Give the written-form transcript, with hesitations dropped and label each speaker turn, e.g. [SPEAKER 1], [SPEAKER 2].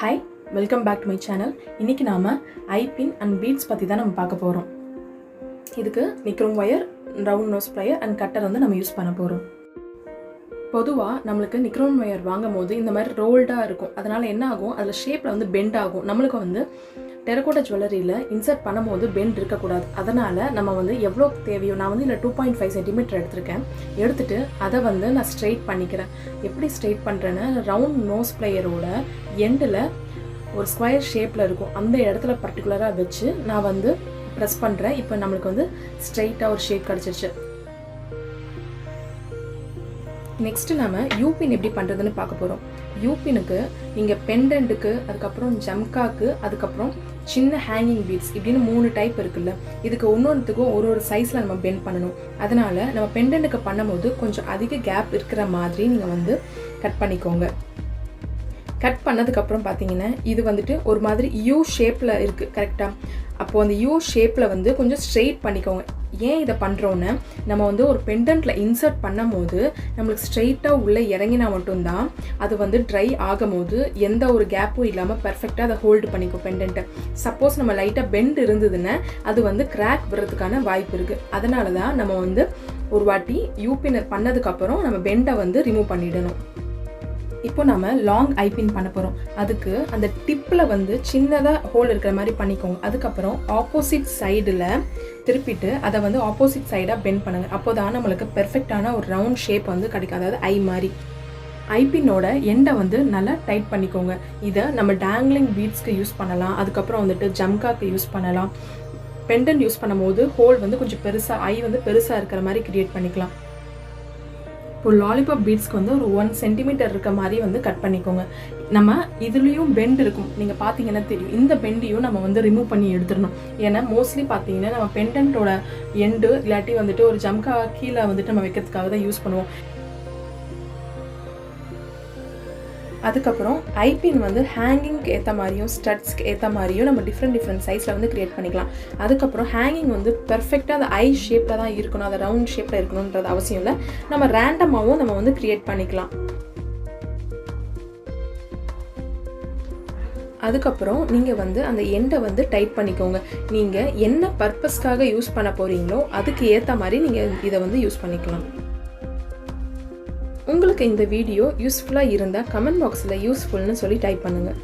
[SPEAKER 1] Hi, welcome back to my channel. இன்னைக்கு நாம eye pin and beads பத்தி தான் நம்ம பார்க்க போறோம். இதுக்கு nichrome wire, round nose plier and cutter வந்து நம்ம யூஸ் பண்ண போறோம். பொதுவா நமக்கு நிக்ரோம் வயர் வாங்கும்போது இந்த மாதிரி ரோல்டா இருக்கும். அதனால என்ன ஆகும்? அதுல ஷேப்ல வந்து பெண்ட் ஆகும். நமக்கு வந்து டெரகோட்டா ஜுவல்லரியில இன்சர்ட் பண்ணும்போது பெண்ட் இருக்கக்கூடாது. அதனால நம்ம வந்து எவ்வளோ தேவையோ, நான் வந்து இதில் 2.5 சென்டிமீட்டர் எடுத்திருக்கேன். எடுத்துட்டு அதை வந்து நான் ஸ்ட்ரெயிட் பண்ணிக்கிறேன். எப்படி ஸ்ட்ரெயிட் பண்ணுறேன்னு, ரவுண்ட் நோஸ் ப்ளையரோட எண்டில் ஒரு ஸ்கொயர் ஷேப்பில் இருக்கும், அந்த இடத்துல பர்டிகுலராக வச்சு நான் வந்து ப்ரெஸ் பண்ணுறேன். இப்போ நம்மளுக்கு வந்து ஸ்ட்ரெயிட்டாக ஒரு ஷேப் கிடச்சிருச்சு. நெக்ஸ்ட்டு நம்ம யூபின் எப்படி பண்ணுறதுன்னு பார்க்க போகிறோம். யூபினுக்கு நீங்கள் பெண்டன்ட்டுக்கு, அதுக்கப்புறம் ஜம்காக்கு, அதுக்கப்புறம் சின்ன ஹேங்கிங் பீட்ஸ் இப்படின்னு 3 டைப் இருக்குல்ல. இதுக்கு ஒன்னொன்றுத்துக்கும் ஒரு சைஸில் நம்ம பெண்ட் பண்ணணும். அதனால நம்ம பெண்டன்ட்டுக்கு பண்ணும்போது கொஞ்சம் அதிக கேப் இருக்கிற மாதிரி நீங்கள் வந்து கட் பண்ணிக்கோங்க. கட் பண்ணதுக்கப்புறம் பார்த்தீங்கன்னா இது வந்துட்டு ஒரு மாதிரி யூ ஷேப்பில் இருக்குது கரெக்டாக. அப்போது அந்த யூ ஷேப்பில் வந்து கொஞ்சம் ஸ்ட்ரெயிட் பண்ணிக்கோங்க. ஏன் இதை பண்ணுறோன்னு, நம்ம வந்து ஒரு பெண்டன்ட்டில் இன்சர்ட் பண்ணும் போது நம்மளுக்கு ஸ்ட்ரெயிட்டாக உள்ளே இறங்கினா மட்டும்தான் அது வந்து ட்ரை ஆகும் போது எந்த ஒரு கேப்பும் இல்லாமல் பர்ஃபெக்டாக அதை ஹோல்டு பண்ணிக்கும் பெண்டன்ட்டை. சப்போஸ் நம்ம லைட்டாக பெண்ட் இருந்ததுன்னா அது வந்து கிராக் வர்றதுக்கான வாய்ப்பு இருக்குது. அதனால தான் நம்ம வந்து ஒரு வாட்டி யூபின் பண்ணதுக்கப்புறம் நம்ம பெண்டை வந்து ரிமூவ் பண்ணிடணும். இப்போ நம்ம லாங் ஐபின் பண்ண போகிறோம். அதுக்கு அந்த டிப்பில் வந்து சின்னதாக ஹோல் இருக்கிற மாதிரி பண்ணிக்கோங்க. அதுக்கப்புறம் ஆப்போசிட் சைடில் திருப்பிட்டு அதை வந்து ஆப்போசிட் சைடாக பெண்ட் பண்ணுங்கள். அப்போ தான் நம்மளுக்கு பெர்ஃபெக்டான ஒரு ரவுண்ட் ஷேப் வந்து கிடைக்கும், அதாவது ஐ மாதிரி. ஐபின்னோட எண்டை வந்து நல்லா டைட் பண்ணிக்கோங்க. இதை நம்ம டேங்லிங் பீட்ஸ்க்கு யூஸ் பண்ணலாம், அதுக்கப்புறம் வந்துட்டு ஜம்காக்கு யூஸ் பண்ணலாம். பெண்டன்ட் யூஸ் பண்ணும்போது ஹோல் வந்து கொஞ்சம் பெருசாக, ஐ வந்து பெருசாக இருக்கிற மாதிரி கிரியேட் பண்ணிக்கலாம். இப்போ லாலிபாப் பீட்ஸ்க்கு வந்து ஒரு 1 சென்டிமீட்டர் இருக்க மாதிரி வந்து கட் பண்ணிக்கோங்க. நம்ம இதுலேயும் பெண்ட் இருக்கும், நீங்கள் பார்த்தீங்கன்னா தெரியும். இந்த பெண்டையும் நம்ம வந்து ரிமூவ் பண்ணி எடுத்துடணும். ஏன்னா மோஸ்ட்லி பார்த்தீங்கன்னா நம்ம பெண்டன்ட்டோட எண்டு இல்லாட்டி வந்துட்டு ஒரு ஜம்கா கீழே வந்துட்டு நம்ம வைக்கிறதுக்காக தான் யூஸ் பண்ணுவோம். அதுக்கப்புறம் ஐபின் வந்து ஹேங்கிங்க்கு ஏற்ற மாதிரியும் ஸ்டட்ஸ்க்கு ஏற்ற மாதிரியும் நம்ம டிஃப்ரெண்ட் சைஸில் வந்து க்ரியேட் பண்ணிக்கலாம். அதுக்கப்புறம் ஹேங்கிங் வந்து பெர்ஃபெக்டாக அந்த ஐ ஷேப்பில் தான் இருக்கணும், அந்த ரவுண்ட் ஷேப்பில் இருக்கணுன்றது அவசியம் இல்லை. நம்ம ரேண்டமாகவும் நம்ம வந்து க்ரியேட் பண்ணிக்கலாம். அதுக்கப்புறம் நீங்கள் வந்து அந்த எண்டை வந்து டைட் பண்ணிக்கோங்க. நீங்கள் என்ன பர்பஸ்க்காக யூஸ் பண்ண போகிறீங்களோ அதுக்கு ஏற்ற மாதிரி நீங்கள் இதை வந்து யூஸ் பண்ணிக்கலாம். உங்களுக்கு இந்த வீடியோ யூஸ்ஃபுல்லாக இருந்தால் கமெண்ட் பாக்ஸில் யூஸ்ஃபுல்னு சொல்லி டைப் பண்ணுங்கள்.